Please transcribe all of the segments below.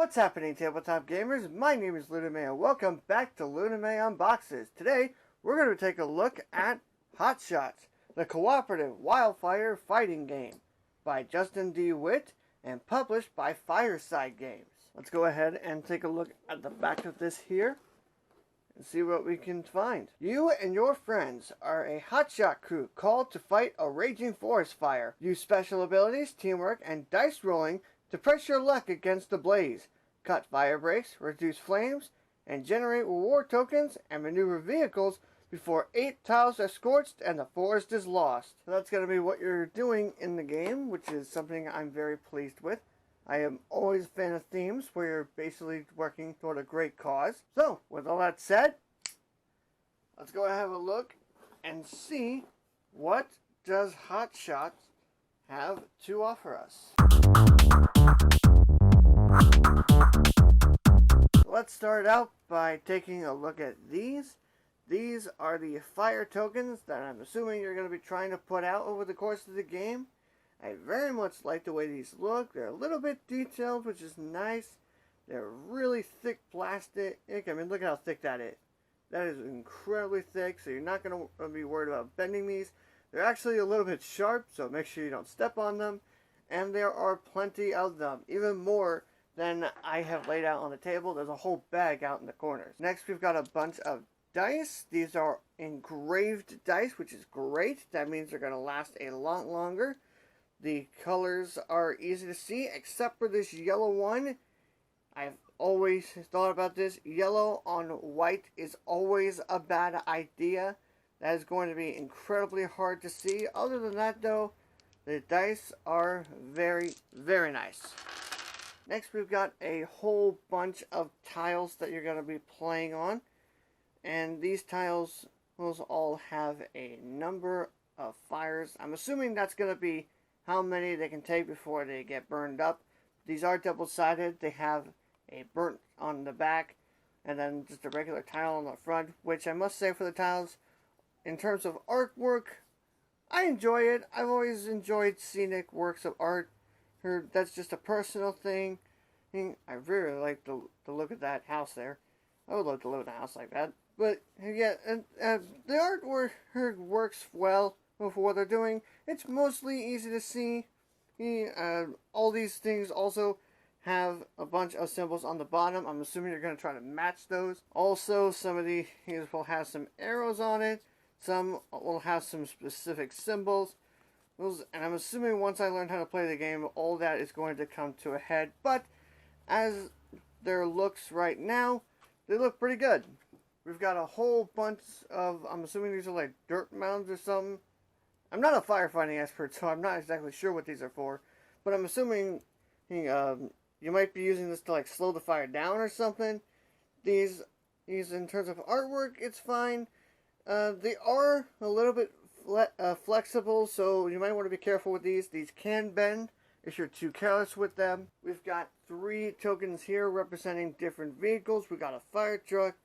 What's happening, tabletop gamers? My name is LeunameGames and welcome back to LeunameGames Unboxes. Today, we're going to take a look at Hotshots, the cooperative wildfire fighting game by Justin De Witt and published by Fireside Games. Let's go ahead and take a look at the back of this here and see what we can find. You and your friends are a hotshot crew called to fight a raging forest fire. Use special abilities, teamwork, and dice rolling to press your luck against the blaze, cut fire breaks, reduce flames, and generate reward tokens and maneuver vehicles before 8 tiles are scorched and the forest is lost. So that's going to be what you're doing in the game, which is something I'm very pleased with. I am always a fan of themes where you're basically working toward a great cause. So, with all that said, let's go and have a look and see what does Hotshots have to offer us. Let's start out by taking a look at these. These are the fire tokens that I'm assuming you're going to be trying to put out over the course of the game. I very much like the way these look. They're a little bit detailed, which is nice. They're really thick plastic. I mean, look at how thick that is. That is incredibly thick, so you're not going to be worried about bending these. They're actually a little bit sharp, so make sure you don't step on them. And there are plenty of them, even more than I have laid out on the table. There's a whole bag out in the corners. Next, we've got a bunch of dice. These are engraved dice, which is great. That means they're going to last a lot longer. The colors are easy to see, except for this yellow one. I've always thought about this. Yellow on white is always a bad idea. That is going to be incredibly hard to see. Other than that, though, the dice are very, very nice. Next, we've got a whole bunch of tiles that you're going to be playing on. And these tiles will all have a number of fires. I'm assuming that's going to be how many they can take before they get burned up. These are double-sided. They have a burnt on the back and then just a regular tile on the front, which I must say for the tiles, in terms of artwork, I enjoy it. I've always enjoyed scenic works of art. That's just a personal thing. I really like the look of that house there. I would love to live in a house like that. But yeah, the artwork works well for what they're doing. It's mostly easy to see. All these things also have a bunch of symbols on the bottom. I'm assuming you're going to try to match those. Also, some of these will have some arrows on it. Some will have some specific symbols. And I'm assuming once I learn how to play the game, all that is going to come to a head. But as their looks right now, they look pretty good. We've got a whole bunch of, I'm assuming these are like dirt mounds or something. I'm not a firefighting expert, so I'm not exactly sure what these are for. But I'm assuming you might be using this to like slow the fire down or something. These in terms of artwork, it's fine. They are a little bit flexible, so you might want to be careful with these. These can bend if you're too careless with them. We've got 3 tokens here representing different vehicles. We've got a fire truck,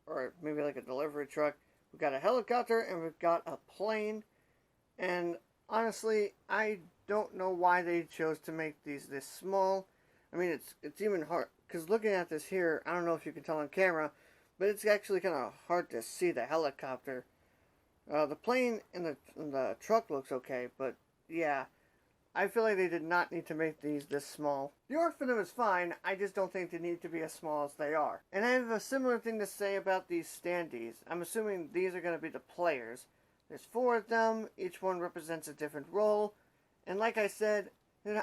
or maybe like a delivery truck. We've got a helicopter, and we've got a plane. And honestly, I don't know why they chose to make these this small. I mean, it's even hard, because looking at this here, I don't know if you can tell on camera, but it's actually kind of hard to see the helicopter. The plane and the truck looks okay, but yeah, I feel like they did not need to make these this small. The arc for them is fine, I just don't think they need to be as small as they are. And I have a similar thing to say about these standees. I'm assuming these are going to be the players. There's 4 of them, each one represents a different role, and like I said,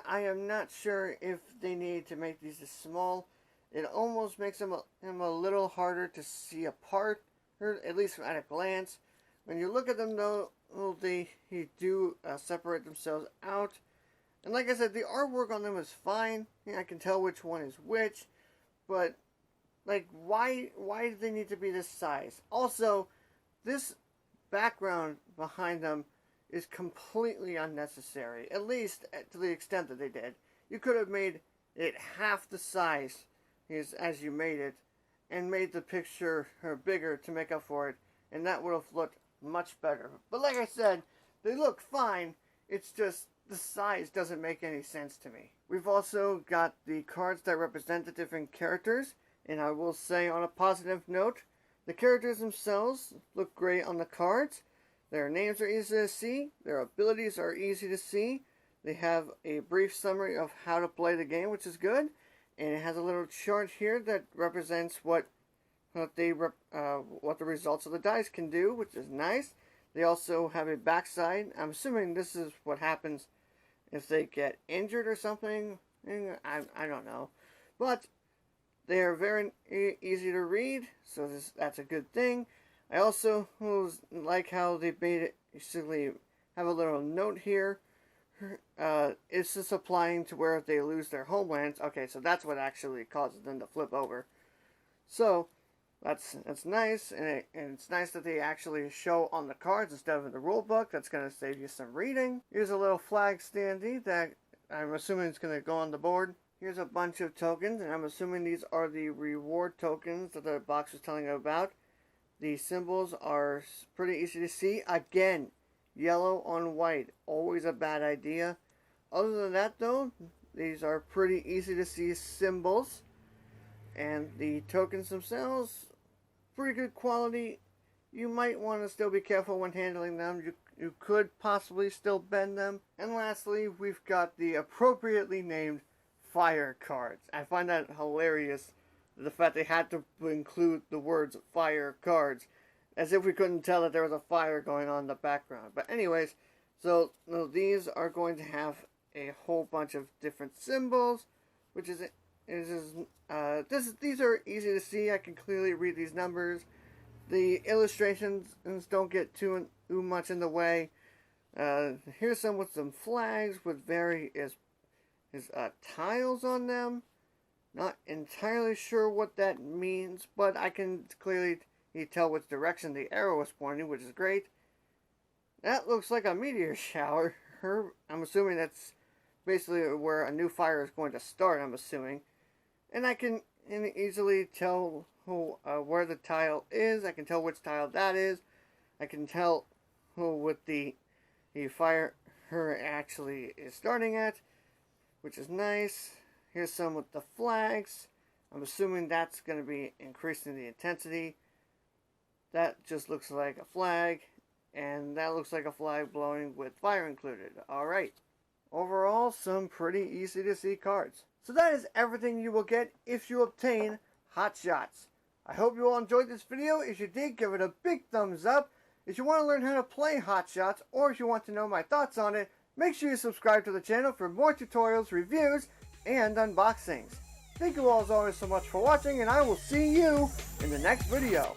I am not sure if they need to make these this small. It almost makes them a little harder to see apart, or at least at a glance. When you look at them, though, they do separate themselves out. And like I said, the artwork on them is fine. I can tell which one is which. But, like, why do they need to be this size? Also, this background behind them is completely unnecessary. At least to the extent that they did. You could have made it half the size as you made it, and made the picture bigger to make up for it, and that would have looked much better. But like I said, they look fine. It's just the size doesn't make any sense to me. We've also got the cards that represent the different characters, and I will say on a positive note, the characters themselves look great on the cards. Their names are easy to see, their abilities are easy to see, they have a brief summary of how to play the game, which is good, and it has a little chart here that represents what the results of the dice can do, which is nice. They also have a backside. I'm assuming this is what happens if they get injured or something. I don't know. But they are very easy to read, so that's a good thing. I also like how they made it basically have a little note here. It's just applying to where if they lose their homelands. Okay, so that's what actually causes them to flip over. So that's nice, and it's nice that they actually show on the cards instead of in the rule book. That's going to save you some reading. Here's a little flag standee that I'm assuming is going to go on the board. Here's a bunch of tokens, and I'm assuming these are the reward tokens that the box was telling you about. The symbols are pretty easy to see. Again, yellow on white, always a bad idea. Other than that though, these are pretty easy to see symbols. And the tokens themselves, pretty good quality. You might want to still be careful when handling them. You could possibly still bend them. And lastly, we've got the appropriately named fire cards. I find that hilarious, the fact they had to include the words fire cards, as if we couldn't tell that there was a fire going on in the background. But anyways, so these are going to have a whole bunch of different symbols, which these are easy to see. I can clearly read these numbers. The illustrations don't get too much in the way. Here's some with some flags with various tiles on them. Not entirely sure what that means, but I can clearly tell which direction the arrow is pointing, which is great. That looks like a meteor shower. I'm assuming that's basically where a new fire is going to start, I'm assuming. And I can easily tell where the tile is. I can tell which tile that is. I can tell what the fire actually is starting at, which is nice. Here's some with the flags. I'm assuming that's going to be increasing the intensity. That just looks like a flag, and that looks like a flag blowing with fire included. Alright. Overall, some pretty easy to see cards. So that is everything you will get if you obtain Hotshots. I hope you all enjoyed this video. If you did, give it a big thumbs up. If you want to learn how to play Hotshots, or if you want to know my thoughts on it, make sure you subscribe to the channel for more tutorials, reviews, and unboxings. Thank you all as always so much for watching, and I will see you in the next video.